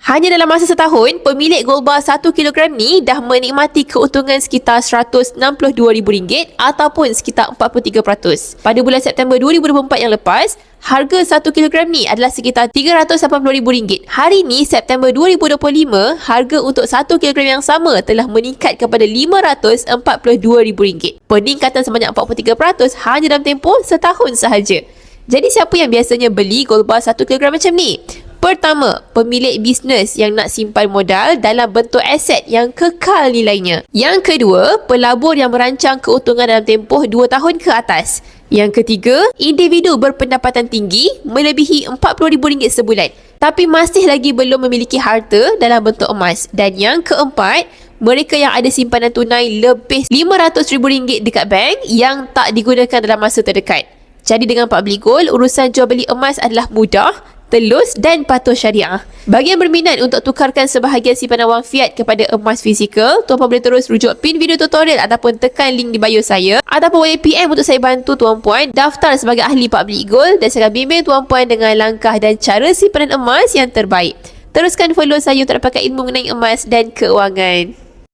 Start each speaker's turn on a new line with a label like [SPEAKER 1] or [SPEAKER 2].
[SPEAKER 1] Hanya dalam masa setahun, pemilik gold bar 1 kilogram ni dah menikmati keuntungan sekitar RM162,000 ataupun sekitar 43%. Pada bulan September 2024 yang lepas, harga 1 kilogram ni adalah sekitar RM380,000. Hari ni, September 2025, harga untuk 1 kilogram yang sama telah meningkat kepada RM542,000. Peningkatan sebanyak 43% hanya dalam tempoh setahun sahaja. Jadi siapa yang biasanya beli gold bar 1 kilogram macam ni? Pertama, pemilik bisnes yang nak simpan modal dalam bentuk aset yang kekal nilainya. Yang kedua, pelabur yang merancang keuntungan dalam tempoh 2 tahun ke atas. Yang ketiga, individu berpendapatan tinggi melebihi RM40,000 sebulan tapi masih lagi belum memiliki harta dalam bentuk emas. Dan yang keempat, mereka yang ada simpanan tunai lebih RM500,000 dekat bank yang tak digunakan dalam masa terdekat. Jadi dengan Pak Beli Gold, urusan jual beli emas adalah mudah, telus dan patuh syariah. Bagi yang berminat untuk tukarkan sebahagian simpanan wang fiat kepada emas fizikal, tuan-puan boleh terus rujuk pin video tutorial ataupun tekan link di bio saya, ataupun boleh PM untuk saya bantu tuan-puan daftar sebagai ahli Pak Beli Gold dan saya akan bimbing tuan-puan dengan langkah dan cara simpanan emas yang terbaik. Teruskan follow saya untuk dapatkan ilmu mengenai emas dan keuangan.